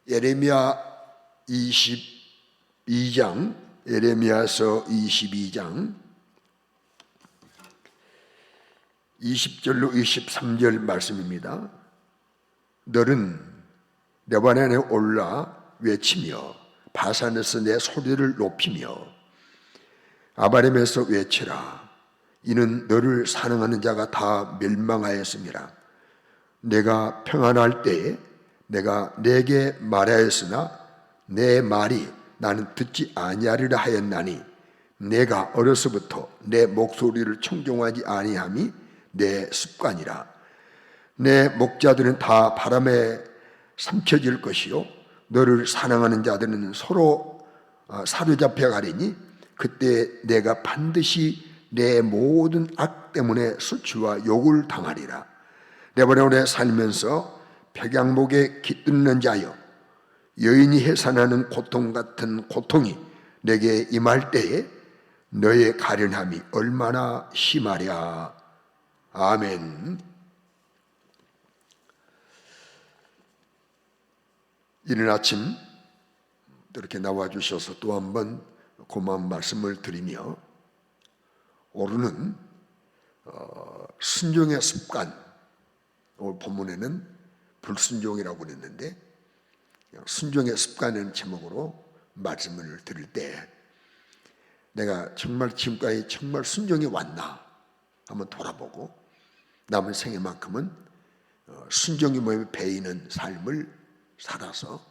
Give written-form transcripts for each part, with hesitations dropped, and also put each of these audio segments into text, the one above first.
예레미야 22장, 예레미야서 22장 20절로 23절 말씀입니다. 너는 레바논에 올라 외치며 바산에서 내 소리를 높이며 아바림에서 외치라. 이는 너를 사랑하는 자가 다 멸망하였습니다. 내가 평안할 때에 내가 내게 말하였으나 내 말이 나는 듣지 아니하리라 하였나니 내가 어려서부터 내 목소리를 청종하지 아니함이 내 습관이라. 내 목자들은 다 바람에 삼켜질 것이요 너를 사랑하는 자들은 서로 사로잡혀 가리니 그때 내가 반드시 내 모든 악 때문에 수치와 욕을 당하리라. 레바논에 살면서 백양목에 깃드는 자여, 여인이 해산하는 고통 같은 고통이 내게 임할 때에 너의 가련함이 얼마나 심하랴. 아멘. 이른 아침 이렇게 나와주셔서 또 한 번 고마운 말씀을 드리며, 오늘은 순종의 습관, 오늘 본문에는 불순종이라고 그랬는데 순종의 습관이라는 제목으로 말씀을 드릴 때 내가 정말 지금까지 정말 순종이 왔나 한번 돌아보고 남은 생애만큼은 순종이 몸에 배이는 삶을 살아서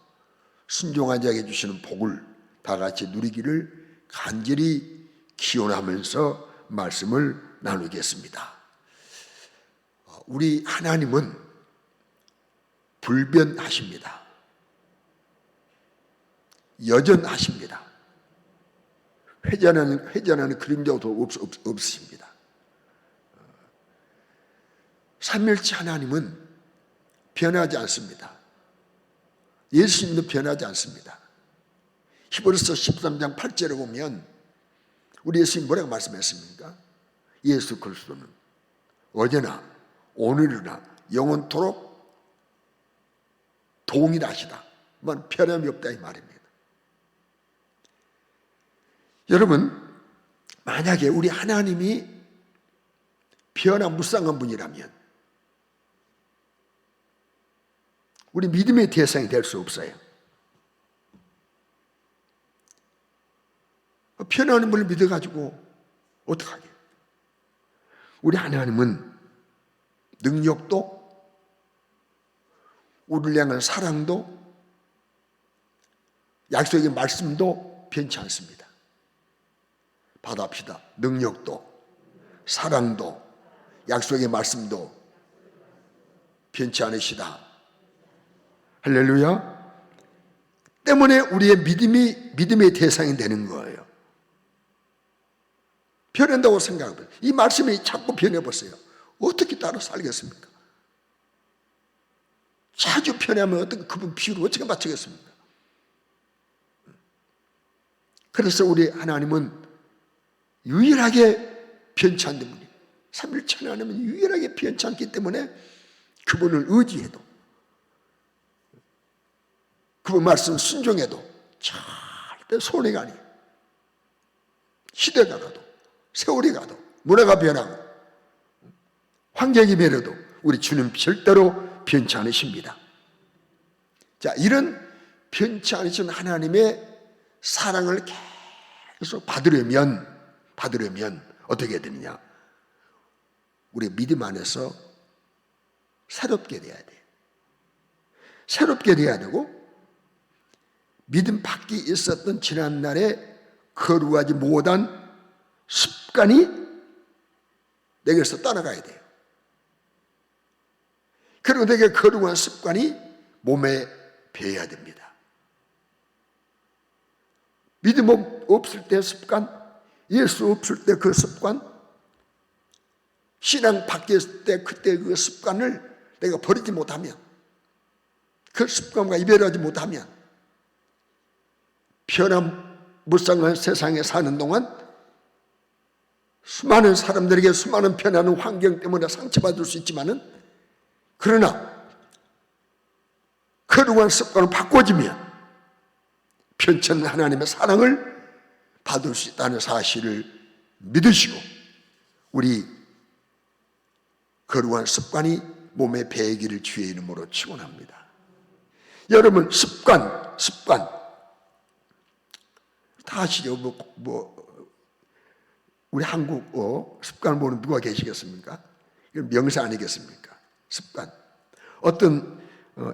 순종한 자에게 주시는 복을 다 같이 누리기를 간절히 기원하면서 말씀을 나누겠습니다. 우리 하나님은 불변하십니다. 여전하십니다. 회전하는 그림자도 없으십니다. 삼일째 하나님은 변하지 않습니다. 예수님도 변하지 않습니다. 히브리서 13장 8절에 보면 우리 예수님 뭐라고 말씀했습니까? 예수 그리스도는 어제나 오늘이나 영원토록 동일하시다. 변함이 없다 이 말입니다. 여러분, 만약에 우리 하나님이 변화무쌍한 분이라면 우리 믿음의 대상이 될 수 없어요. 변하는 분을 믿어가지고 어떡하게? 우리 하나님은 능력도 우리를 향한 사랑도 약속의 말씀도 변치 않습니다. 받아합시다. 능력도 사랑도 약속의 말씀도 변치 않으시다. 할렐루야. 때문에 우리의 믿음의 대상이 되는 거예요. 변한다고 생각해보세요. 이 말씀이 자꾸 변해보세요. 어떻게 따로 살겠습니까? 자주 변하면 어떻게 그분 비유를 어떻게 맞추겠습니까? 그래서 우리 하나님은 유일하게 변치 않는 분이에요. 삼일체 하나님은 유일하게 변치 않기 때문에 그분을 의지해도 그분 말씀 순종해도 절대 손해가 아니에요. 시대가 가도 세월이 가도 문화가 변하고 환경이 변해도 우리 주님 절대로 변치 않으십니다. 자, 이런 변치 않으신 하나님의 사랑을 계속 받으려면 어떻게 되느냐? 우리 믿음 안에서 새롭게 돼야 돼요. 새롭게 돼야 되고 믿음 밖에 있었던 지난날에 거룩하지 못한 습관이 내게서 떠나가야 돼요. 그리고 내게 거룩한 습관이 몸에 배어야 됩니다. 믿음 없을 때 습관, 예수 없을 때 그 습관, 신앙 밖에 있을 때 그때 그 습관을 내가 버리지 못하면, 그 습관과 이별하지 못하면 변화무쌍한 세상에 사는 동안 수많은 사람들에게 수많은 변하는 환경 때문에 상처받을 수 있지만은, 그러나 거룩한 습관을 바꿔주면 편찮은 하나님의 사랑을 받을 수 있다는 사실을 믿으시고 우리 거룩한 습관이 몸에 배기를 주의 이름으로 축원합니다. 여러분, 습관 다 아시죠? 우리 한국어 습관 보는 누가 계시겠습니까? 이건 명사 아니겠습니까? 습관. 어떤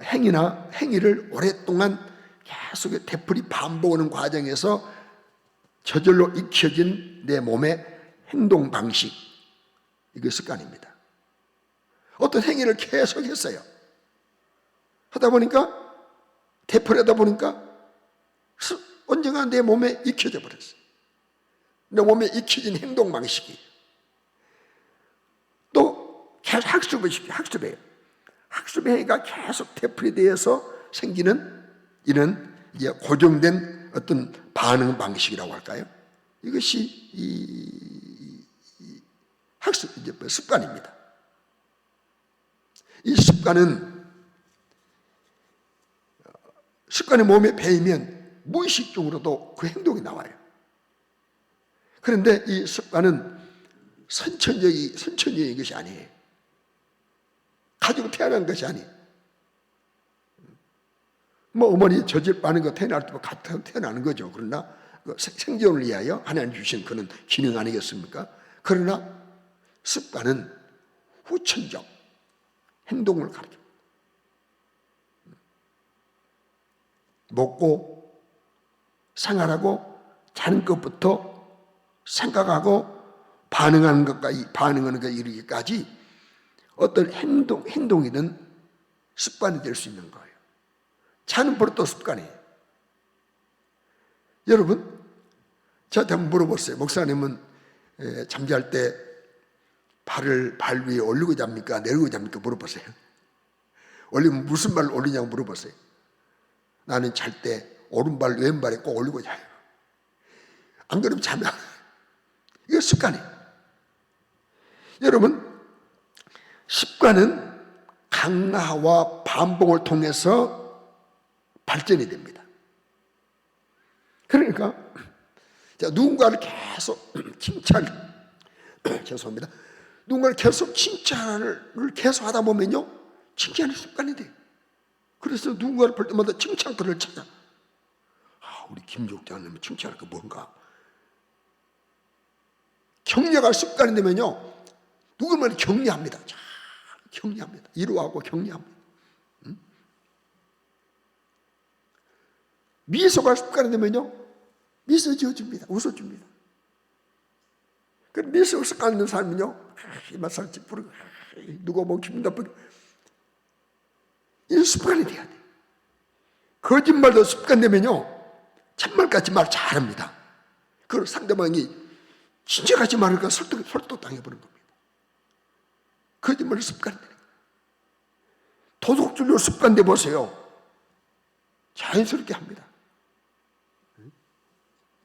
행위를 오랫동안 계속 되풀이 반복하는 과정에서 저절로 익혀진 내 몸의 행동 방식, 이게 습관입니다. 어떤 행위를 계속 했어요. 하다 보니까 되풀이 하다 보니까 언젠가 내 몸에 익혀져 버렸어요. 내 몸에 익혀진 행동 방식이. 또 계속 학습해요. 학습의 행위가 계속 되풀이되어서 생기는 이런 이제 고정된 어떤 반응 방식이라고 할까요? 이것이 학습, 이제 습관입니다. 이 습관이 몸에 배이면 무의식적으로도 그 행동이 나와요. 그런데 이 습관은 선천적인 것이 아니에요. 가지고 태어난 것이 아니에요. 어머니 젖을 빠는 거 태어날 때와 같아 태어나는 거죠. 그러나 생존을 위하여 하나님 주신 그런 기능 아니겠습니까? 그러나 습관은 후천적 행동을 가르칩니다. 먹고 생활하고 자는 것부터 생각하고 반응하는 것에 이르기까지 어떤 행동이든 습관이 될 수 있는 거예요. 자는 버릇도 습관이에요. 여러분, 저한테 한번 물어보세요. 목사님은 잠잘 때 발을 발 위에 올리고 잡니까? 내리고 잡니까? 물어보세요. 올리면 무슨 발을 올리냐고 물어보세요. 나는 잘 때 오른발 왼발에 꼭 올리고 자요. 안 그러면 잠이 안 와요. 이거 습관이에요. 여러분, 습관은 강화와 반복을 통해서 발전이 됩니다. 그러니까 누군가를 계속 죄송합니다. 누군가를 계속 칭찬을 계속 하다 보면요, 칭찬이 습관이 돼요. 그래서 누군가를 볼 때마다 칭찬거리를 찾아. 우리 김족장님 칭찬할 게 뭔가. 격려가 습관이 되면요, 누구를 격려합니다. 격려합니다. 위로하고 격려합니다. 미소가 습관이 되면요, 미소 지어줍니다. 웃어줍니다. 그 미소 습관 있는 사람은요, 이마살 찌푸르고 누가 뭐 기분 나쁘게, 이 습관이 돼야 돼요. 거짓말도 습관되면요, 참말같이 말 잘합니다. 그걸 상대방이 진짜같이 말하니까 설득당해버린 겁니다. 거짓말이 습관이 되는 거예요. 도덕질로 습관돼 보세요. 자연스럽게 합니다.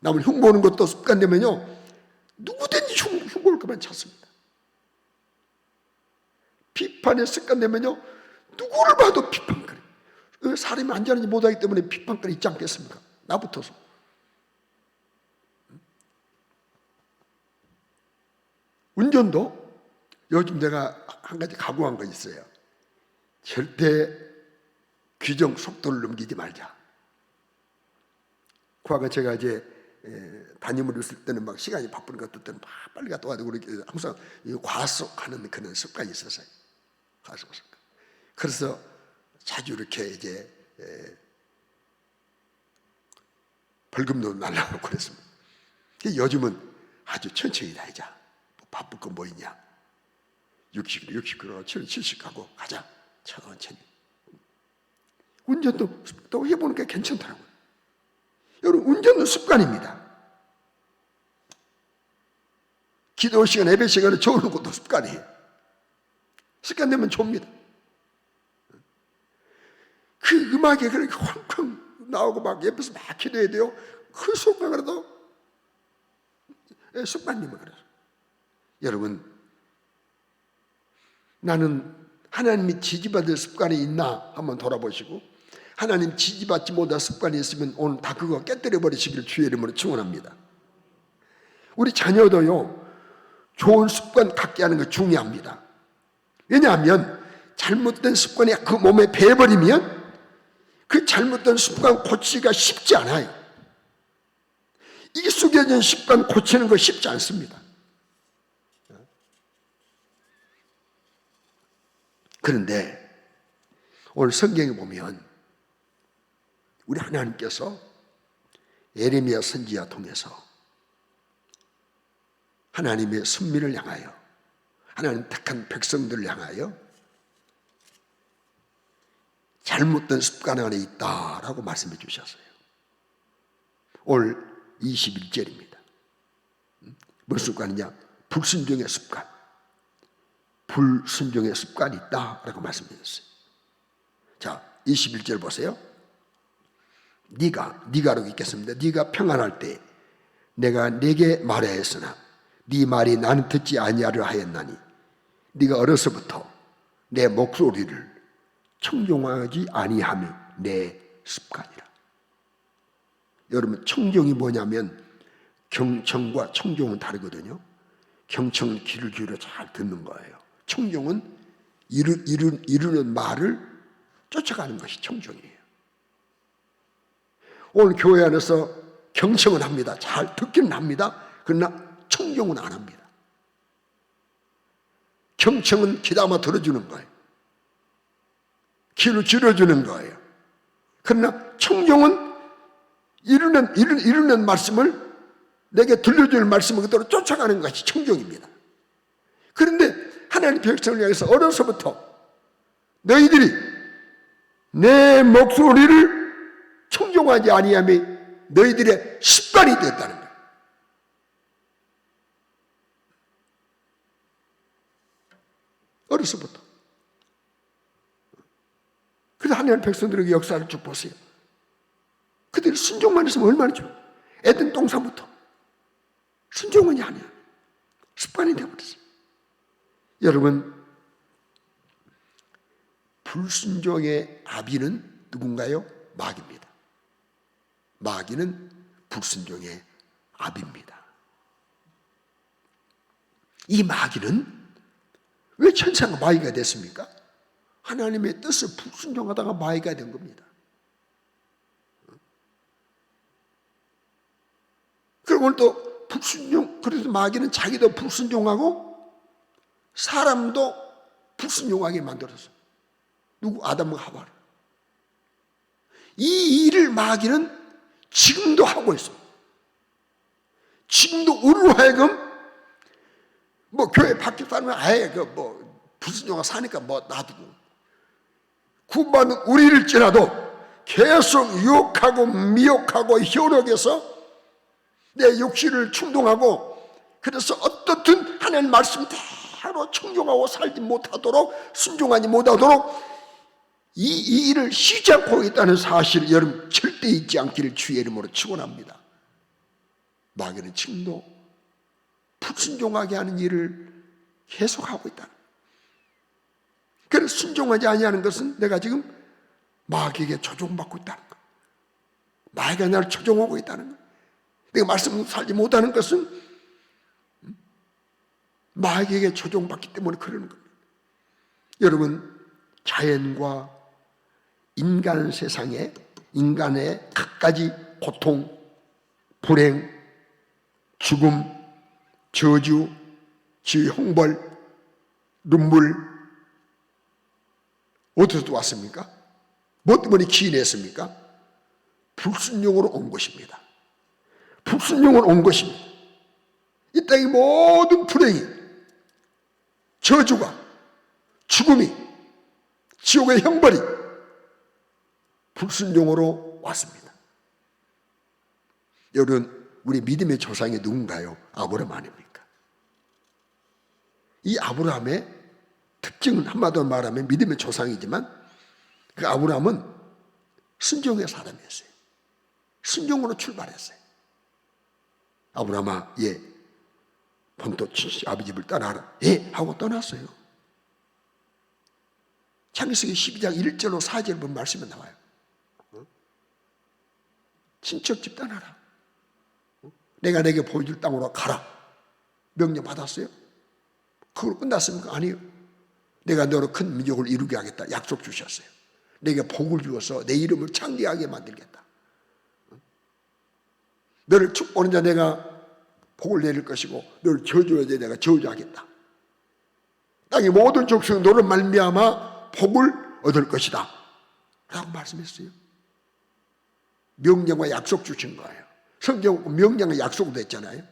남을 흉보는 것도 습관되면요, 누구든지 흉보를 그만 찾습니다. 비판에 습관되면요, 누구를 봐도 비판거려. 사람이 안전하지 못하기 때문에 비판거리 있지 않겠습니까? 나부터서. 운전도 요즘 내가 한 가지 각오한 거 있어요. 절대 규정 속도를 넘기지 말자. 과거 제가 이제 담임을 했을 때는 막 시간이 바쁘니까 어떨 때는 막 빨리 갔다 와야 되고 그렇게 항상 과속하는 그런 습관이 있었어요. 과속. 그래서 자주 이렇게 이제 벌금도 날라오고 그랬습니다. 요즘은 아주 천천히 다니자. 뭐 바쁠 거 뭐 있냐. 60km, 70 가고 가자. 천천히. 운전도 또 해보니까 괜찮더라고요. 여러분, 운전은 습관입니다. 기도 시간, 예배 시간에 적어놓은 것도 습관이에요. 습관되면 좁니다. 그 음악이 그렇게 쾅쾅 나오고 막 옆에서 막 기도해야 돼요. 그 습관이라도 습관이면 그래요. 여러분, 나는 하나님이 지지받을 습관이 있나 한번 돌아보시고, 하나님 지지받지 못한 습관이 있으면 오늘 다 그거 깨뜨려 버리시기를 주의 이름으로 축원합니다. 우리 자녀도요, 좋은 습관 갖게 하는 거 중요합니다. 왜냐하면 잘못된 습관이 그 몸에 배어버리면 그 잘못된 습관 고치기가 쉽지 않아요. 익숙해진 습관 고치는 거 쉽지 않습니다. 그런데 오늘 성경에 보면 우리 하나님께서 예레미야 선지자 통해서 하나님의 선민을 향하여, 하나님 택한 백성들을 향하여 잘못된 습관 안에 있다라고 말씀해 주셨어요. 오늘 21절입니다. 무슨 습관이냐? 불순종의 습관. 불순종의 습관이 있다라고 말씀해 주셨어요. 자, 21절 보세요. 네가라고 있겠습니다. 네가 평안할 때 내가 네게 말하였으나 네 말이 나는 듣지 아니하려 하였나니 네가 어려서부터 내 목소리를 청종하지 아니함이 내 습관이라. 여러분, 청종이 뭐냐면 경청과 청종은 다르거든요. 경청은 귀를 기울여 잘 듣는 거예요. 청종은 이루는 말을 쫓아가는 것이 청종이에요. 오늘 교회 안에서 경청은 합니다. 잘 듣기는 합니다. 그러나 청종은 안 합니다. 경청은 귀담아 들어주는 거예요. 귀를 줄여주는 거예요. 그러나 청종은 이루는 말씀을, 내게 들려줄 말씀을 그대로 쫓아가는 것이 청종입니다. 그런데 하나님 백성을 향해서 어려서부터 너희들이 내 목소리를 청종하지 아니함이 너희들의 습관이 되었다는 거예요. 어려서부터. 그래서 하나님 백성들에게 역사를 쭉 보세요. 그들이 순종만 했으면 얼마나 좋아요. 에덴 동산부터 순종은 아니야. 습관이 되어버렸어요. 여러분, 불순종의 아비는 누군가요? 마귀입니다. 마귀는 불순종의 아비입니다. 이 마귀는 왜 천사가 마귀가 됐습니까? 하나님의 뜻을 불순종하다가 마귀가 된 겁니다. 그리고 오늘 또 불순종, 그래서 마귀는 자기도 불순종하고 사람도 불순종하게 만들었어요. 누구? 아담과 하와를. 이 일을 마귀는 지금도 하고 있어요. 지금도 우리로 하여금 교회 밖에 사람은 아예 불순종하고 사니까 놔두고 구원받는 우리일지라도 계속 유혹하고 미혹하고 현혹해서 내 욕심을 충동하고, 그래서 어떻든 하나님 말씀 대로 청종하고 살지 못하도록, 순종하지 못하도록 이 일을 쉬지 않고 있다는 사실을 여러분 절대 잊지 않기를 주의 이름으로 축원합니다. 마귀는 지금도 불순종하게 하는 일을 계속하고 있다. 그래서 순종하지 아니하는 것은 내가 지금 마귀에게 조종받고 있다는 것, 마귀가 나를 조종하고 있다는 것, 내가 말씀을 살지 못하는 것은 마귀에게 조종받기 때문에 그러는 겁니다. 여러분, 자연과 인간 세상에 인간의 갖가지 고통, 불행, 죽음, 저주, 형벌, 눈물 어디서 왔습니까? 뭐 때문에 기인했습니까? 불순종으로 온 것입니다. 불순종으로 온 것입니다. 이 땅의 모든 불행이, 저주가, 죽음이, 지옥의 형벌이 불순종으로 왔습니다. 여러분, 우리 믿음의 조상이 누군가요? 아브라함 아닙니까? 이 아브라함의 특징은 한마디로 말하면 믿음의 조상이지만 그 아브라함은 순종의 사람이었어요. 순종으로 출발했어요. 아브라함아, 예, 본토 아버지 집을 떠나라. 예, 하고 떠났어요. 창세기 12장 1절로 4절 보면 말씀이 나와요. 친척 집단 하라. 내가 내게 보여줄 땅으로 가라. 명령 받았어요? 그걸로 끝났습니까? 아니요. 내가 너로 큰 민족을 이루게 하겠다. 약속 주셨어요. 내게 복을 주어서 내 이름을 창대하게 만들겠다. 너를 축복하는 자 내가 복을 내릴 것이고 너를 저주하는 자 내가 저주하겠다. 땅의 모든 족속이 너를 말미암아 복을 얻을 것이다 라고 말씀했어요. 명령과 약속 주신 거예요. 성경 명령과 약속도 했잖아요.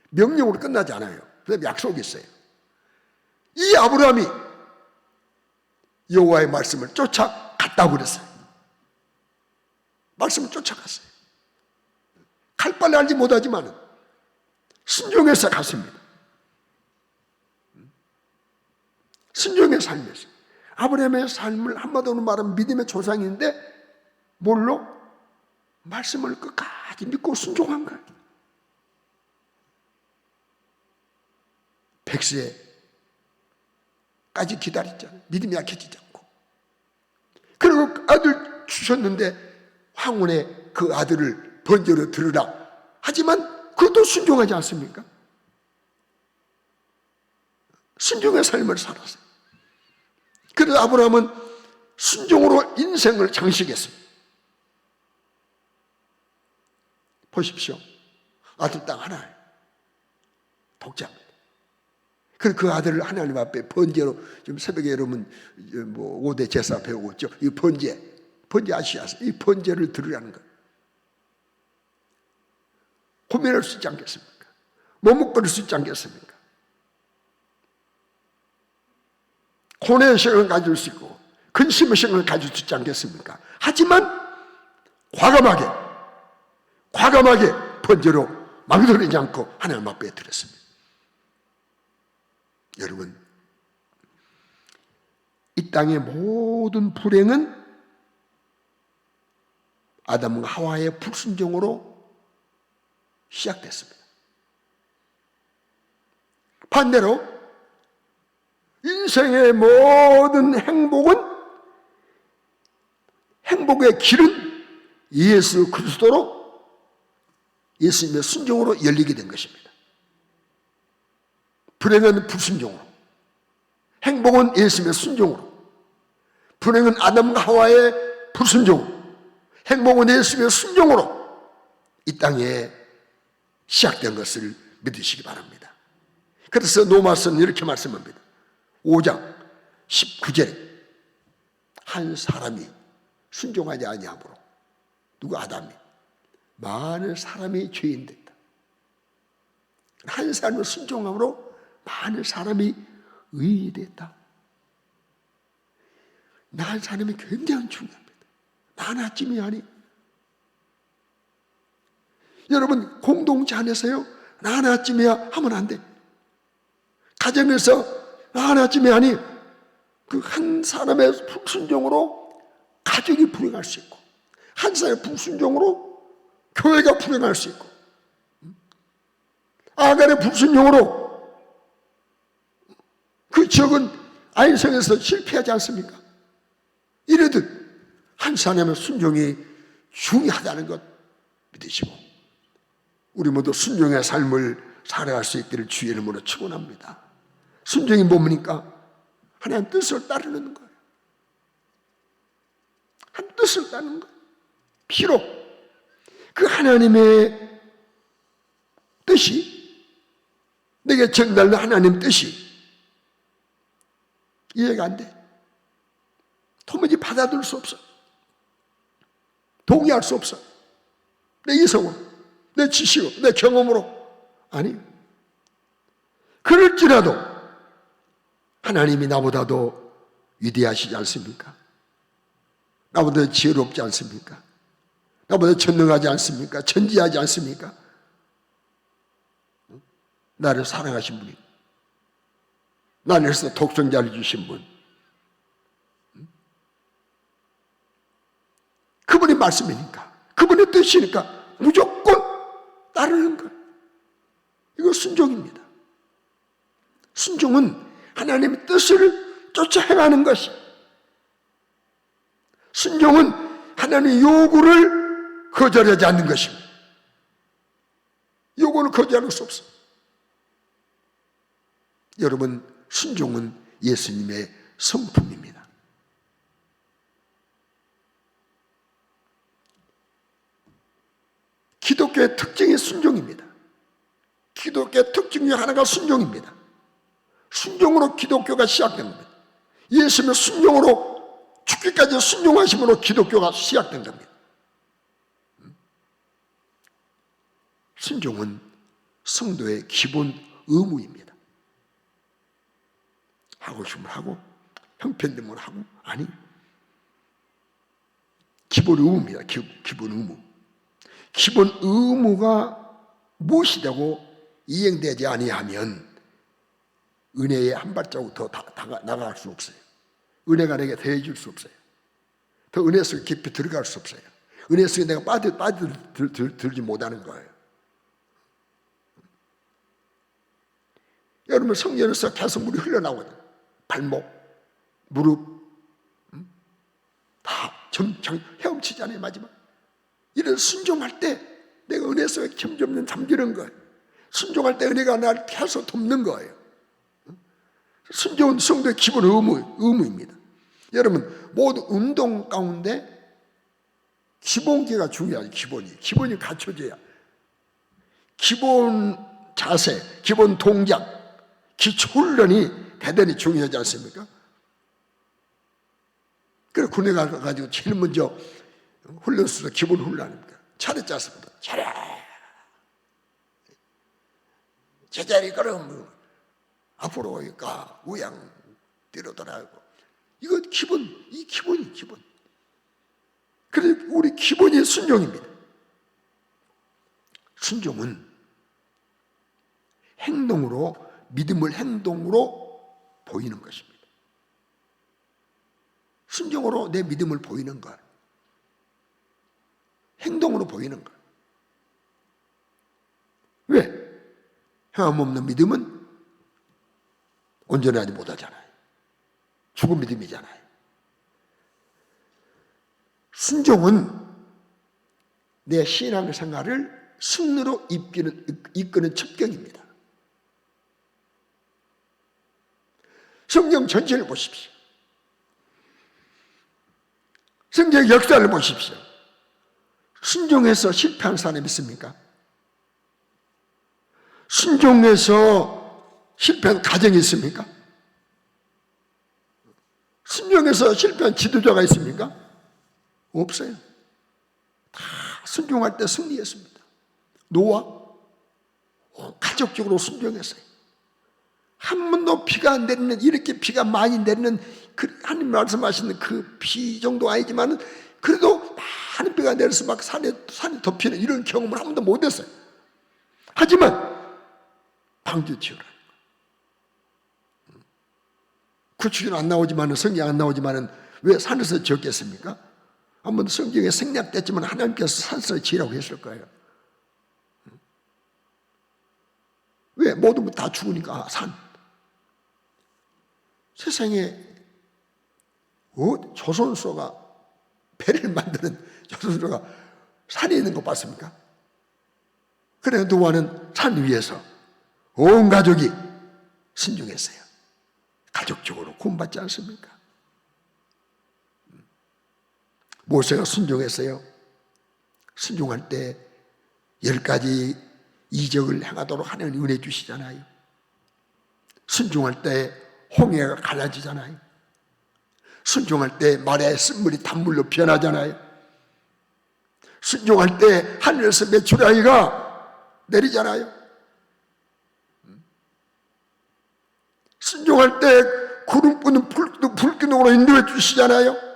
명령으로 끝나지 않아요. 그다음에 약속이 있어요. 이 아브라함이 여호와의 말씀을 쫓아갔다고 그랬어요. 말씀을 쫓아갔어요. 갈 바를 알지 못하지만 순종해서 갔습니다. 순종의 삶이었어요. 아브라함의 삶을 한마디로 말하면 믿음의 조상인데 뭘로? 말씀을 끝까지 믿고 순종한 거예요. 100세까지 기다렸잖아요. 믿음이 약해지지 않고. 그리고 아들 주셨는데 황혼에 그 아들을 번제로 드리라. 하지만 그것도 순종하지 않습니까? 순종의 삶을 살았어요. 그래서 아브라함은 순종으로 인생을 장식했습니다. 보십시오. 아들 땅 하나예요. 독자입니다. 그래서 그 아들을 하나님 앞에 번제로, 지금 새벽에 여러분 뭐 5대 제사 배우고 있죠. 이 번제 아시아요? 이 번제를 드리라는 거예요. 고민할 수 있지 않겠습니까? 머뭇거릴 수 있지 않겠습니까? 고뇌의 시간을 가질 수 있고 근심의 시간을 가질 수 있지 않겠습니까? 하지만 과감하게 번제로 망설이지 않고 하나님 앞에 드렸습니다. 여러분, 이 땅의 모든 불행은 아담과 하와의 불순종으로 시작됐습니다. 반대로 인생의 모든 행복의 길은 예수 그리스도로, 예수님의 순종으로 열리게 된 것입니다. 불행은 불순종으로, 행복은 예수님의 순종으로, 불행은 아담과 하와의 불순종으로, 행복은 예수님의 순종으로 이 땅에 시작된 것을 믿으시기 바랍니다. 그래서 로마서는 이렇게 말씀합니다. 5장 19절에 한 사람이 순종하지 아니하므로, 누구? 아담이 많은 사람이 죄인 됐다. 한 사람의 순종함으로 많은 사람이 의인이 됐다. 나 한 사람이 굉장히 중요합니다. 나 하나쯤이 아니. 여러분 공동체 안에서요, 나 하나쯤이야 하면 안 돼. 가정에서 나 하나쯤이 아니. 그 한 사람의 불순종으로 가족이 불행할 수 있고, 한 사람의 불순종으로 교회가 불행할 수 있고, 아간의 불순종으로 그 지역은 아인성에서 실패하지 않습니까? 이래듯 한 사람의 순종이 중요하다는 것 믿으시고 우리 모두 순종의 삶을 살아갈 수 있기를 주의 이름으로 축원합니다. 순종이 뭡니까? 하나님 뜻을 따르는 거예요. 하나님 뜻을 따르는 거예요. 비록 그 하나님의 뜻이, 내게 전달된 하나님 뜻이 이해가 안 돼. 도무지 받아들일 수 없어. 동의할 수 없어. 내 이성으로, 내 지식으로, 내 경험으로. 아니, 그럴지라도 하나님이 나보다도 위대하시지 않습니까? 나보다 지혜롭지 않습니까? 나보다 전능하지 않습니까? 천지하지 않습니까? 나를 사랑하신 분이, 나를 위해서 독생자를 주신 분, 그분의 말씀이니까, 그분의 뜻이니까 무조건 따르는 것. 이거 순종입니다. 순종은 하나님의 뜻을 쫓아 행하는 것이, 순종은 하나님의 요구를 거절하지 않는 것입니다. 요거는 거절할 수 없어. 여러분, 순종은 예수님의 성품입니다. 기독교의 특징이 순종입니다. 기독교의 특징 중 하나가 순종입니다. 순종으로 기독교가 시작된 겁니다. 예수님의 순종으로 죽기까지 순종하심으로 기독교가 시작된 겁니다. 순종은 성도의 기본 의무입니다. 하고 싶으면 하고 형편되면 하고, 아니, 기본 의무입니다. 기본 의무. 기본 의무가 무엇이 되고 이행되지 아니하면 은혜의 한 발자국 더 나아갈 수 없어요. 은혜가 내게 더해줄 수 없어요. 더 은혜 속에 깊이 들어갈 수 없어요. 은혜 속에 내가 빠져들지 못하는 거예요. 여러분, 성전에서 계속 물이 흘러나오거든요. 발목, 무릎 다 헤엄치잖아요. 마지막 이런 순종할 때 내가 은혜 속에 점점 잠기는 거예요. 순종할 때 은혜가 나를 계속 돕는 거예요. 순종은 성도의 기본 의무입니다. 여러분, 모두 운동 가운데 기본기가 중요하죠. 기본이 갖춰져야, 기본 자세, 기본 동작, 기초 훈련이 대단히 중요하지 않습니까? 그래서 군에 가가지고 제일 먼저 훈련소에서 기본 훈련입니다. 차례 짰습니다. 차례, 제자리 걸음, 앞으로 가, 우양 뒤로 돌아가고, 이거 기본. 그래서 우리 기본이 순종입니다. 순종은 행동으로, 믿음을 행동으로 보이는 것입니다. 순종으로 내 믿음을 보이는 것, 행동으로 보이는 것. 왜? 행함 없는 믿음은 온전하지 못하잖아요. 죽은 믿음이잖아요. 순종은 내 신앙생활을 승리로 이끄는 첩경입니다. 성경 전체를 보십시오. 성경의 역사를 보십시오. 순종해서 실패한 사람이 있습니까? 순종해서 실패한 가정이 있습니까? 순종해서 실패한 지도자가 있습니까? 없어요. 다 순종할 때 승리했습니다. 노아 가족적으로 순종했어요. 한 번도 비가 안 내리는, 이렇게 비가 많이 내리는 하나님 말씀하시는 그 비 정도 아니지만 그래도 많은 비가 내려서 막 산에 덮이는 이런 경험을 한 번도 못 했어요. 하지만 방주 지으라. 구축은 안 나오지만은, 성경 안 나오지만은 왜 산에서 지었겠습니까? 한번 성경에 생략됐지만 하나님께서 산에서 지으라고 했을 거예요. 왜? 모두 다 죽으니까 산. 세상에 조선소가, 배를 만드는 조선소가 산에 있는 거 봤습니까? 그래, 노아는 산 위에서 온 가족이 순종했어요. 가족적으로 구원받지 않습니까? 모세가 순종했어요. 순종할 때 10가지 이적을 행하도록 하나님 은혜 주시잖아요. 순종할 때 홍해가 갈라지잖아요. 순종할 때 말의 쓴물이 단물로 변하잖아요. 순종할 때 하늘에서 메추라기가 내리잖아요. 순종할 때 구름 끄는 불기둥으로 인도해 주시잖아요.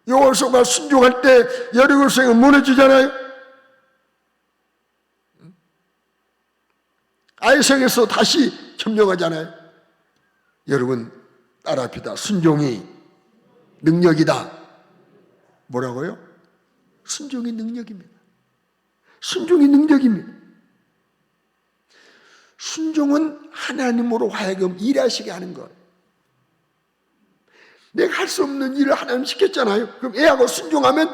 여호수아가 순종할 때 여리고성이 무너지잖아요. 아이성에서 다시 점령하잖아요. 여러분 따라합시다. 순종이 능력이다. 뭐라고요? 순종이 능력입니다. 순종이 능력입니다. 순종은 하나님으로 하여금 일하시게 하는 거예요. 내가 할 수 없는 일을 하나님 시켰잖아요. 그럼 애하고 순종하면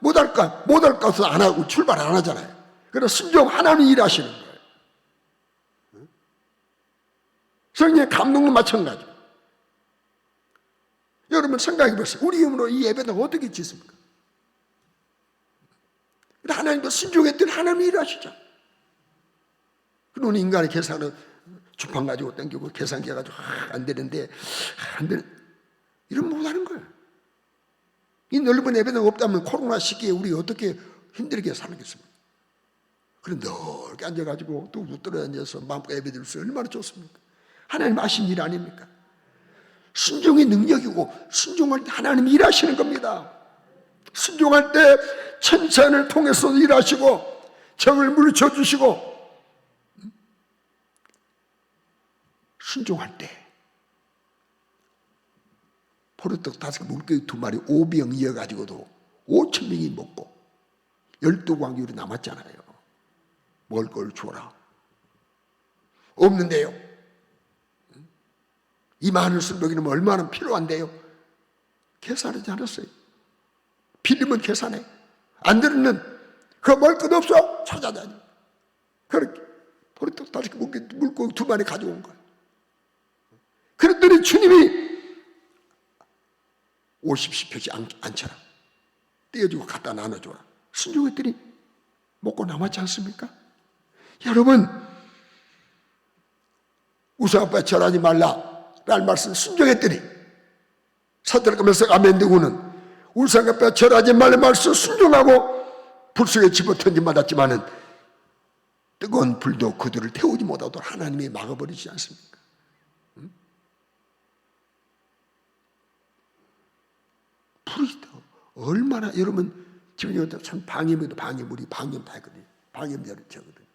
못할까 해서 안 하고 출발 안 하잖아요. 그래서 순종 하나님이 일하시는 거예요. 성령의 감동도 마찬가지. 여러분 생각해 보세요. 우리 힘으로 이 예배당 어떻게 짓습니까? 하나님도 순종했더니 하나님이 일하시죠. 그러니 인간의 계산은 주판 가지고 당기고 계산기 가지고 안 되는데 안 되는 이러면 못하는 거예요. 이 넓은 예배당 없다면 코로나 시기에 우리 어떻게 힘들게 살겠습니까? 그럼 넓게 앉아가지고 또 붙들어 앉아서 마음껏 예배 드릴 수 얼마나 좋습니까? 하나님 하신 일 아닙니까? 순종의 능력이고 순종할 때 하나님이 일하시는 겁니다. 순종할 때 천사를 통해서 일하시고 적을 물리쳐 주시고 순종할 때 포도떡 5개 물고기 2마리 5병 이어가지고도 5,000명이 먹고 12광주리 남았잖아요. 먹을 걸 줘라. 없는데요. 이 많은 술 먹이면 얼마나 필요한데요. 계산하지 않았어요. 빌리면 계산해. 안 들으면 그거 먹을 것 없어? 찾아다니. 그렇게 포도떡 5개 물고기 2마리 가져온 거예요. 그랬더니 주님이 50씩 앉혀라. 떼어주고 갖다 나눠줘라. 순종했더니 먹고 남았지 않습니까? 여러분, 우상 앞에 절하지 말라 라는 말씀 순종했더니 사들어가면서 아멘 되고는 우상 앞에 절하지 말라 말씀 순종하고 불 속에 집어던지 맞았지만은 뜨거운 불도 그들을 태우지 못하도록 하나님이 막아버리지 않습니까? 불이 얼마나 여러분 지금 참 방염에도 방염물이 방염 다 있거든요. 방염제를 저거든요.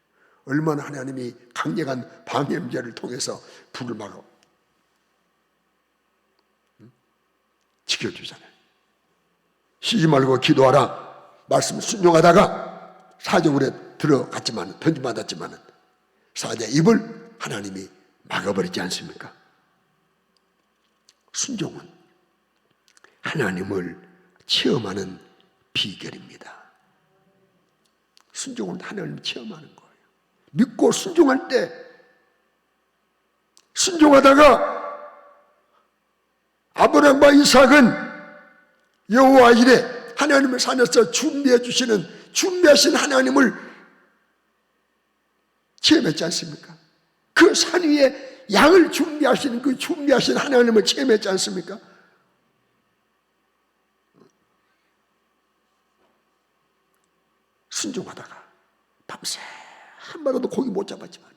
얼마나 하나님이 강력한 방염제를 통해서 불을 막아 지켜주잖아요. 쉬지 말고 기도하라 말씀 순종하다가 사정으로 들어갔지만 던져맞았지만 사자 입을 하나님이 막아버리지 않습니까? 순종은 하나님을 체험하는 비결입니다. 순종은 하나님을 체험하는 거예요. 믿고 순종할 때 순종하다가 아브라함과 이삭은 여호와 이레 하나님을 산에서 준비하신 하나님을 체험했지 않습니까? 그 산 위에 양을 준비하신 하나님을 체험했지 않습니까? 순종하다가 밤새 한 마리도 고기 못 잡았지만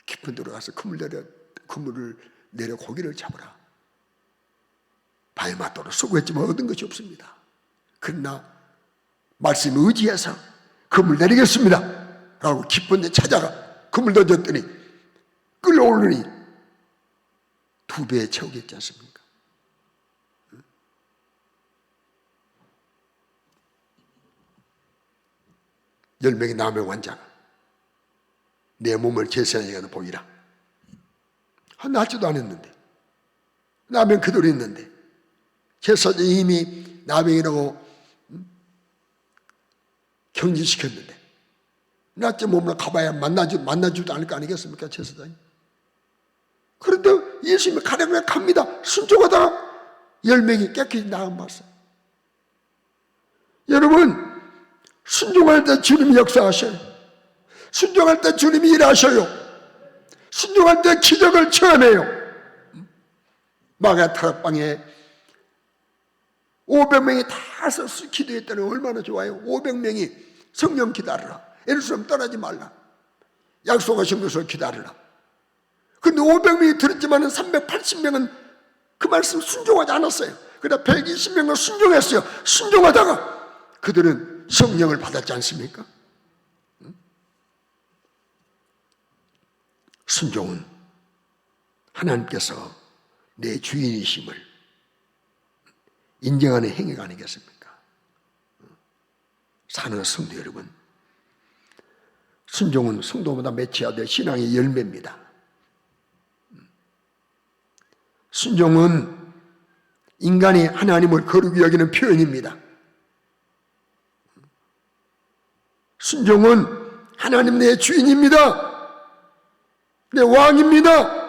깊은 데로 가서 그물을 내려 고기를 잡으라. 바위 맞도록 수고했지만 얻은 것이 없습니다. 그러나 말씀에 의지해서 그물 내리겠습니다 라고 깊은 데 찾아가 그물 던졌더니 끌어오르니 2배에 채우겠지 않습니까? 10명의 남의 환자가 내 몸을 제사장에게 보이라. 낫지도 않았는데 나면 그대로 있는데 제사장이 이미 나병이라고 경진시켰는데 낫지 몸을 가봐야 만나지도 않을 거 아니겠습니까? 제사장이. 그런데 예수님이 가려면 갑니다. 순종하다가 10명이 깨끗이 나은 봤어요. 여러분, 순종할 때 주님이 역사하셔요. 순종할 때 주님이 일하셔요. 순종할 때 기적을 체험해요. 마가 다락방에 500명이 다 서서 기도했다니 얼마나 좋아요. 500명이 성령 기다리라. 예루살렘 떠나지 말라. 약속하신 것을 기다리라. 근데 500명이 들었지만 380명은 그 말씀 순종하지 않았어요. 그러나 120명은 순종했어요. 순종하다가 그들은 성령을 받았지 않습니까? 순종은 하나님께서 내 주인이심을 인정하는 행위가 아니겠습니까? 사랑하는 성도 여러분, 순종은 성도보다 맺혀야 될 신앙의 열매입니다. 순종은 인간이 하나님을 거룩히 여기는 표현입니다. 순종은 하나님 내 주인입니다, 내 왕입니다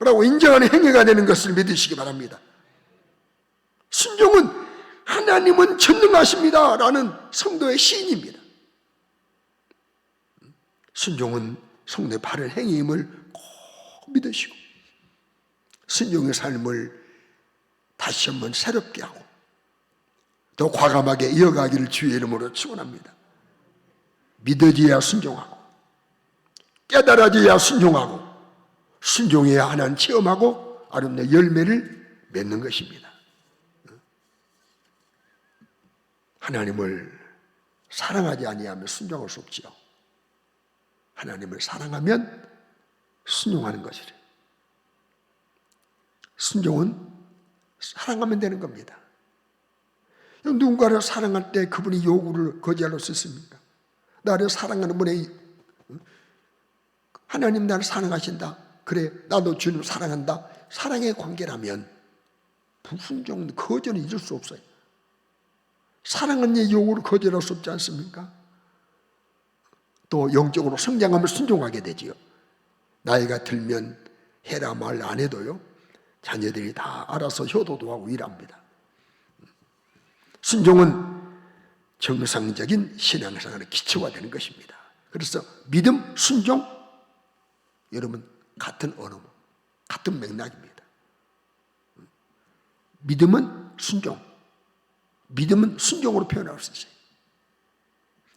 라고 인정하는 행위가 되는 것을 믿으시기 바랍니다. 순종은 하나님은 전능하십니다 라는 성도의 시인입니다. 순종은 성도의 바른 행위임을 꼭 믿으시고 순종의 삶을 다시 한번 새롭게 하고 더 과감하게 이어가기를 주의 이름으로 축원합니다. 믿어져야 순종하고 깨달아져야 순종하고 순종해야 하나님 체험하고 아름다운 열매를 맺는 것입니다. 하나님을 사랑하지 아니하면 순종할 수 없지요. 하나님을 사랑하면 순종하는 것이래. 순종은 사랑하면 되는 겁니다. 누군가를 사랑할 때 그분이 요구를 거절할 수 있습니까? 나를 사랑하는 분이 하나님 나를 사랑하신다, 그래 나도 주님 사랑한다, 사랑의 관계라면 불순종, 거절은 잊을 수 없어요. 사랑은 이 요구를 거절할 수 없지 않습니까? 또 영적으로 성장하면 순종하게 되지요. 나이가 들면 해라 말 안 해도요, 자녀들이 다 알아서 효도도 하고 일합니다. 순종은 정상적인 신앙생활의 기초가 되는 것입니다. 그래서 믿음, 순종, 여러분 같은 언어, 같은 맥락입니다. 믿음은 순종, 믿음은 순종으로 표현할 수 있어요.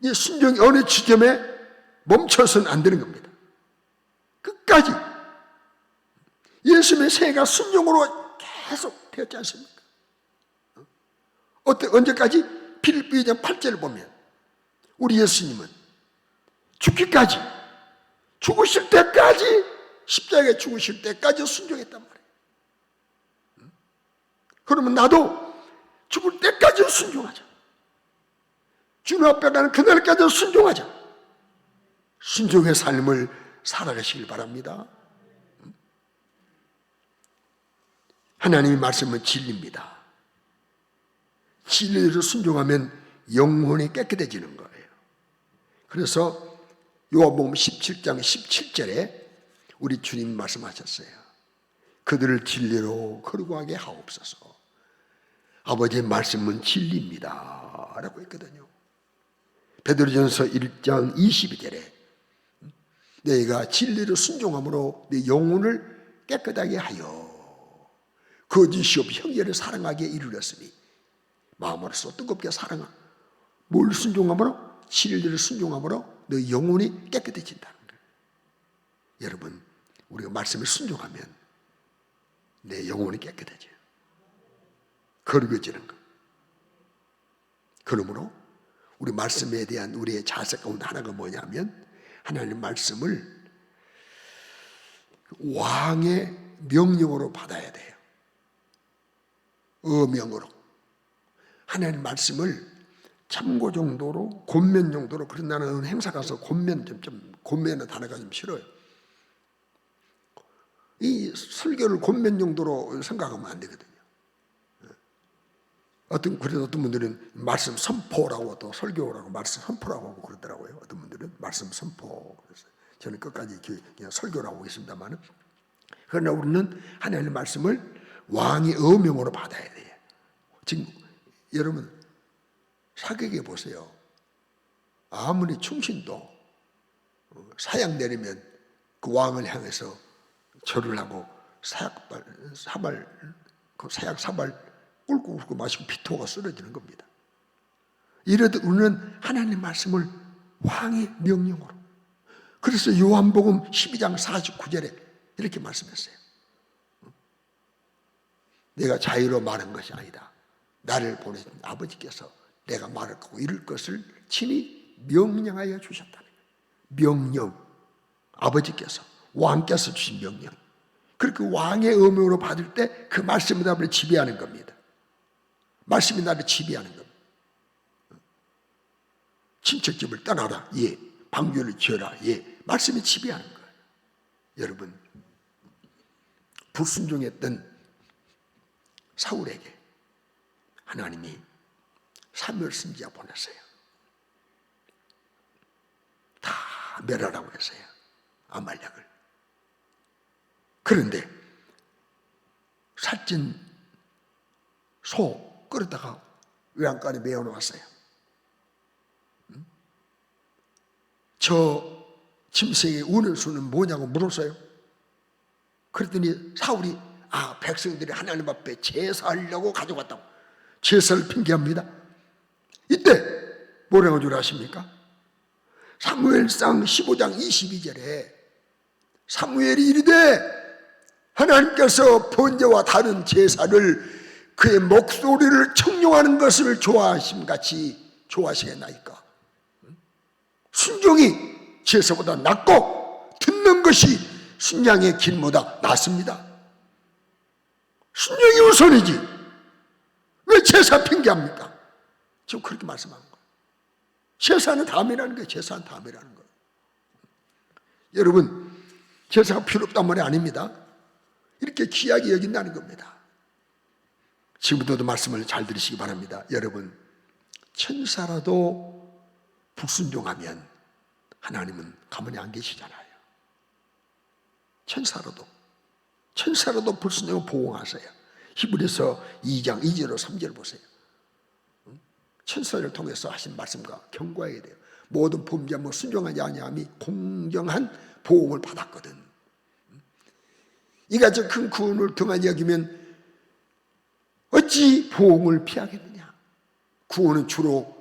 이 순종이 어느 지점에 멈춰서는 안 되는 겁니다. 끝까지 예수님의 세가 순종으로 계속 되었지 않습니까? 언제까지? 필리피전 8절을 보면 우리 예수님은 죽기까지, 죽으실 때까지, 십자가에 죽으실 때까지 순종했단 말이에요. 그러면 나도 죽을 때까지 순종하자. 주님 앞에 가는 그날까지 순종하자. 순종의 삶을 살아가시길 바랍니다. 하나님의 말씀은 진리입니다. 진리를 순종하면 영혼이 깨끗해지는 거예요. 그래서 요한복음 17장 17절에 우리 주님 말씀하셨어요. 그들을 진리로 거룩하게 하옵소서. 아버지의 말씀은 진리입니다 라고 했거든요. 베드로전서 1장 22절에 너희가 진리를 순종함으로 네 영혼을 깨끗하게 하여 거짓이 없이 형제를 사랑하게 이르렀으니 마음으로서 뜨겁게 사랑하. 뭘 순종함으로? 진리를 순종함으로 너 영혼이 깨끗해진다는 거예요. 여러분, 우리가 말씀을 순종하면 내 영혼이 깨끗해져요. 거룩해지는 것. 그러므로 우리 말씀에 대한 우리의 자세 가운데 하나가 뭐냐면 하나님 말씀을 왕의 명령으로 받아야 돼요. 어명으로. 하나님 말씀을 참고 정도로, 권면 정도로, 그런 나는 행사 가서 권면은 단어가 좀 싫어요. 이 설교를 권면 정도로 생각하면 안 되거든요. 그래서 어떤 분들은 말씀 선포라고 또 설교라고 말씀 선포라고 하고 그러더라고요. 어떤 분들은 말씀 선포. 그래서 저는 끝까지 그냥 설교라고 하겠습니다만은, 그러나 우리는 하나님의 말씀을 왕의 어명으로 받아야 돼요. 지금 여러분 사극에 보세요. 아무리 충신도 사약 내리면 그 왕을 향해서 절을 하고 사약 사발 꿀꿀 마시고 피토가 쓰러지는 겁니다. 이러듯 우리는 하나님의 말씀을 왕의 명령으로. 그래서 요한복음 12장 49절에 이렇게 말씀했어요. 내가 자유로 말한 것이 아니다. 나를 보내신 아버지께서 내가 말을 하고 이룰 것을 친히 명령하여 주셨다는 거예요. 명령. 아버지께서, 왕께서 주신 명령. 그렇게 왕의 의무로 받을 때 그 말씀이 나를 지배하는 겁니다. 말씀이 나를 지배하는 겁니다. 친척집을 떠나라. 예. 방주를 지어라. 예. 말씀이 지배하는 거예요. 여러분, 불순종했던 사울에게 하나님이 사무엘 선지자 보냈어요. 멸하라고 했어요. 아말렉을. 그런데 살찐 소 끌어다가 외양간에 메어놓았어요. 저 짐승의 우는 수는 뭐냐고 물었어요. 그랬더니 사울이 백성들이 하나님 앞에 제사하려고 가져갔다고 제사를 핑계합니다. 이때 뭐라고 줄 아십니까? 사무엘상 15장 22절에 사무엘이 이르되 하나님께서 번제와 다른 제사를 그의 목소리를 청룡하는 것을 좋아하심같이 좋아하시겠나이까. 순종이 제사보다 낫고 듣는 것이 순양의 길보다 낫습니다. 순종이 우선이지 왜 제사 핑계합니까? 지금 그렇게 말씀하는 거예요. 제사는 다음이라는 거예요. 제사는 다음이라는 거예요. 여러분, 제사가 필요 없단 말이 아닙니다. 이렇게 귀하게 여긴다는 겁니다. 지금부터도 말씀을 잘 들으시기 바랍니다. 여러분, 천사라도 불순종하면 하나님은 가만히 안 계시잖아요. 천사라도 불순종을 보응하세요. 히브리서 2장 2절로 3절 보세요. 천사를 통해서 하신 말씀과 경고해야 돼요. 모든 범죄함과 순종하지 아니함이 공정한 보응을 받았거든. 이같이 큰 구원을 등한히 여기면 어찌 보응을 피하겠느냐. 구원은 주로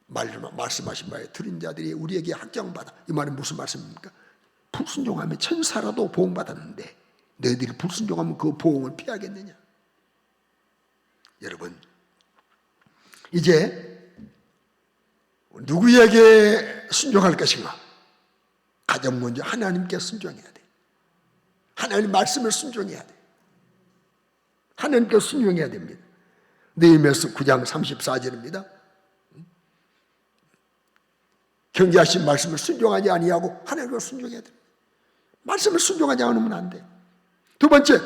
말씀하신 바에 들은 자들이 우리에게 확정받아. 이 말은 무슨 말씀입니까? 불순종하면 천사라도 보응받았는데 너희들이 불순종하면 그 보응을 피하겠느냐. 여러분, 이제 누구에게 순종할 것인가? 가장 먼저 하나님께 순종해야 돼. 하나님 말씀을 순종해야 돼. 하나님께 순종해야 됩니다. 느헤미야서 9장 34절입니다. 경계하신 말씀을 순종하지 아니하고 하나님께 순종해야 돼. 말씀을 순종하지 않으면 안 돼. 두 번째,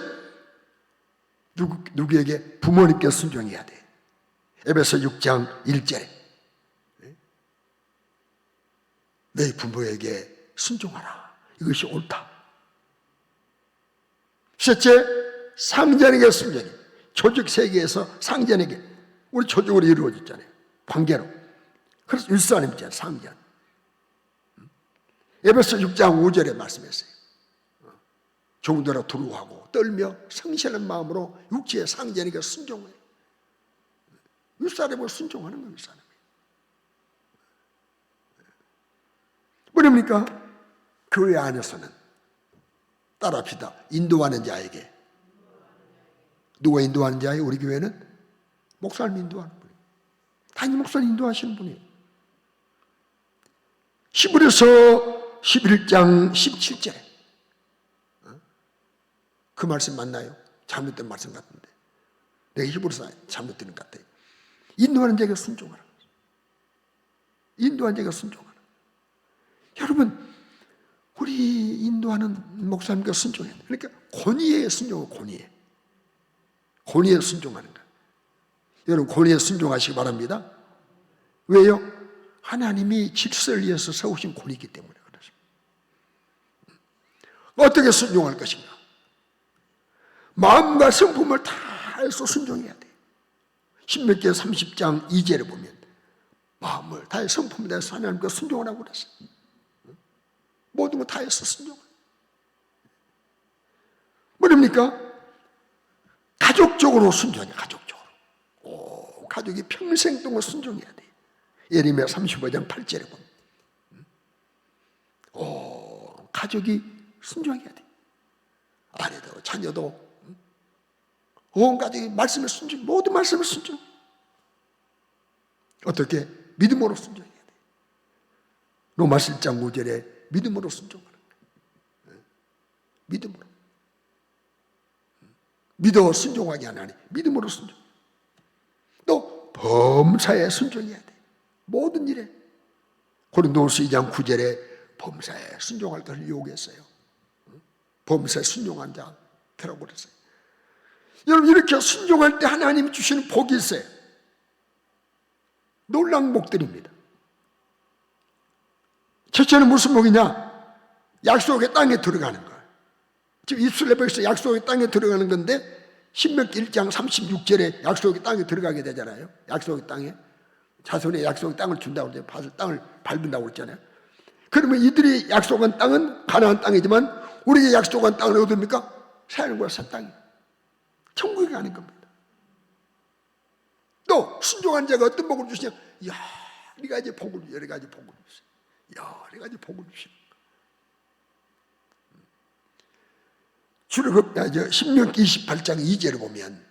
누구에게? 부모님께 순종해야 돼. 에베소 6장 1절에 너희 부모에게 순종하라. 이것이 옳다. 셋째, 상전에게 순종해. 조직 세계에서 상전에게, 우리 조직으로 이루어졌잖아요. 관계로. 그래서 윗사람 있잖아요. 상전. 에베소 6장 5절에 말씀했어요. 종들아 두려워하고 떨며 성실한 마음으로 육체의 상전에게 순종해. 윗사람을 순종하는 거예요. 윗사람이. 뭐랍니까? 교회 안에서는 따라합시다. 인도하는 자에게. 누가 인도하는 자예요? 우리 교회는 목사님 인도하는 분이에요. 단임 목사님 인도하시는 분이에요. 히브리서 11장 17절에 그 말씀 맞나요? 잘못된 말씀 같은데 내가 히브리서 잘못된 것 같아요. 인도하는 자에게 순종하라. 인도하는 자에게 순종하라. 여러분, 우리 인도하는 목사님께 순종해야 돼. 그러니까 권위에 순종하고 권위에 순종하는 거예요. 여러분, 권위에 순종하시기 바랍니다. 왜요? 하나님이 질서를 위해서 세우신 권위이기 때문에 그렇습니다. 어떻게 순종할 것인가? 마음과 성품을 다해서 순종해야 돼요. 신명기 30장 2절에 보면 마음을 다해 성품을 다해서 하나님께 순종을 하고 그랬어요. 모든 걸 다해서 순종을. 뭐랍니까? 가족적으로 순종해. 가족적으로. 가족이 평생 동안 순종해야 돼. 예레미야 35장 8절에 보면 가족이 순종해야 돼. 아내도 자녀도 온 가족이 말씀을 순종, 모든 말씀을 순종. 어떻게? 믿음으로 순종해야 돼. 로마서 1장 5절에 믿음으로 순종하는 거예요. 믿음으로. 믿어 순종하게 하나니 믿음으로 순종. 또 범사에 순종해야 돼. 모든 일에. 고린도후서 2장 9절에 범사에 순종할 것을 요구했어요. 범사에 순종한 자 되라고 그랬어요. 여러분, 이렇게 순종할 때 하나님이 주시는 복이 있어요. 놀라운 복들입니다. 첫째는 무슨 복이냐? 약속의 땅에 들어가는 거예요. 지금 이스라엘에서 약속의 땅에 들어가는 건데 신명기 1장 36절에 약속의 땅에 들어가게 되잖아요. 약속의 땅에 자손의 약속의 땅을 준다고 그러잖아요. 땅을 밟은다고 그랬잖아요. 그러면 이들이 약속한 땅은 가나안 땅이지만 우리의 약속한 땅은 어디입니까? 새하늘과 새 땅이 천국에 가는 겁니다. 또 순종한 자가 어떤 복을 주시냐? 여러 가지 복을 주세요. 여러 가지 복을 주시고 신명기 28장 2절을 보면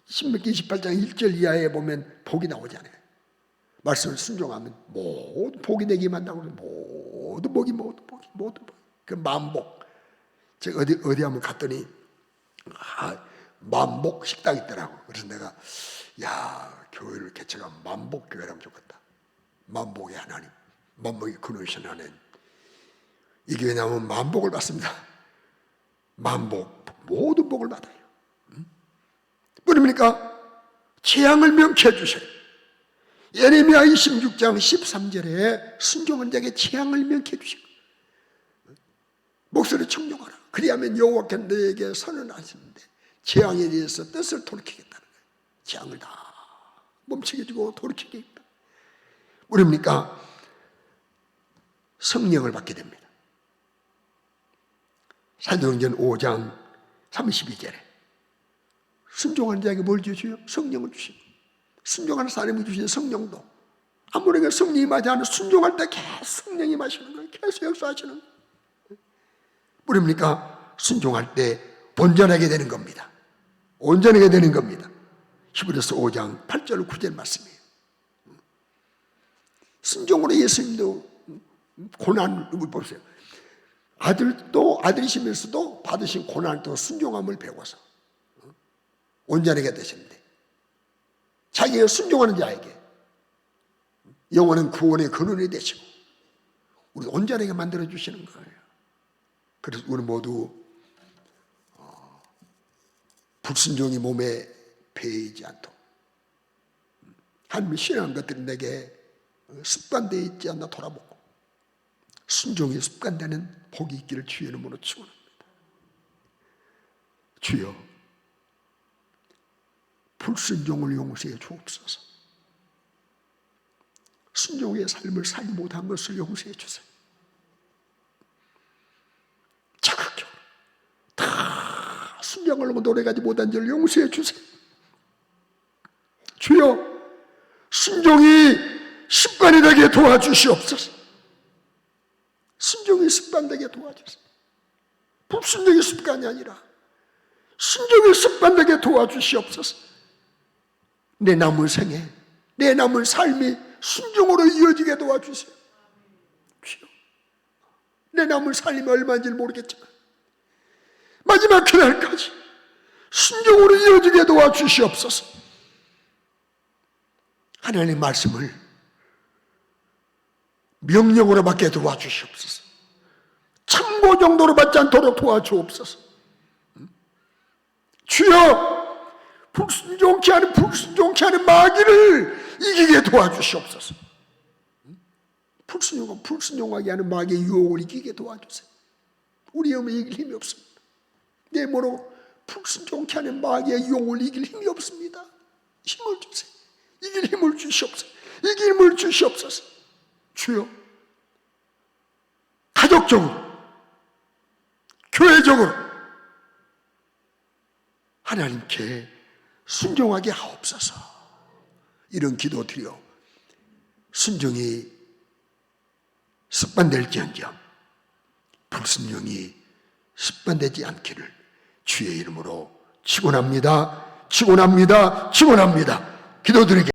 신명기 28장 1절 이하에 보면 복이 나오잖아요. 말씀을 순종하면 모두 복이 되기만 한다고 모두 복이. 그 만복. 제가 어디 한번 갔더니 만복 식당이 있더라고. 그래서 내가 교회를 개척하면 만복 교회라면 좋겠다. 만복의 하나님, 만복의 근원이신 하나님. 이 교회 나오면 만복을 받습니다. 만복, 모든 복을 받아요. 그러니까 재앙을 명쾌해 주셔요. 예레미야 26장 13절에 순종한 자에게 재앙을 명쾌해 주시고 목소리 청종하라. 그리하면 여호와께 너에게 선언하시는데 재앙에 대해서 뜻을 돌이키겠다는 거예요. 재앙을 다 멈추게 해주고 돌이키게 했다. 그러니까 성령을 받게 됩니다. 사도행전 5장 32절에 순종하는 자에게 뭘 주시요? 성령을 주시고 순종하는 사람이 주신 성령도 아무래도 성령이 임하지 않으면 순종할 때 계속 성령이 임하시는 거예요. 계속 역사하시는 거예요. 그러니까 순종할 때 온전하게 되는 겁니다. 온전하게 되는 겁니다. 히브리서 5장 8절 9절 말씀이에요. 순종으로 예수님도 고난을 보세요. 아들이시면서도 받으신 고난을 또 순종함을 배워서 온전하게 되시는데 자기가 순종하는 자에게 영원한 구원의 근원이 되시고 우리 온전하게 만들어 주시는 거예요. 그래서 우리 모두 불순종이 몸에 배이지 않도록 하나님의 신앙한 것들이 내게 습관되어 있지 않나 돌아보고 순종이 습관되는 복이 있기를 주의 이름으로 축원합니다. 주여 불순종을 용서해 주옵소서. 순종의 삶을 살지 못한 것을 용서해 주세요. 자극적으로 다 순종하려고 노력하지 못한 죄를 용서해 주세요. 주여 순종이 습관이 되게 도와주시옵소서. 순종이 습관되게 도와주세요. 불순종이 습관이 아니라 순종이 습관되게 도와주시옵소서. 내 남은 생에 내 남은 삶이 순종으로 이어지게 도와주세요. 주여 내 남은 삶이 얼마인지 모르겠지만 마지막 그날까지 순종으로 이어지게 도와주시옵소서. 하나님의 말씀을 명령으로 받게 도와주시옵소서. 참고 정도로 받지 않도록 도와주옵소서. 주여 불순종치 않은 마귀를 이기게 도와주시옵소서. 불순종하게 하는 마귀의 유혹을 이기게 도와주세요. 우리 영혼에 이길 힘이 없습니다. 내 몸으로 불순종치 않은 마귀의 유혹을 이길 힘이 없습니다. 힘을 주세요. 이길 힘을 주시옵소서. 이길 힘을 주시옵소서. 주여 가족적으로 교회적으로 하나님께 순종하게 하옵소서. 이런 기도 드려 순종이 습관될지언정 불순종이 습관되지 않기를 주의 이름으로 축원합니다. 기도드리겠습니다.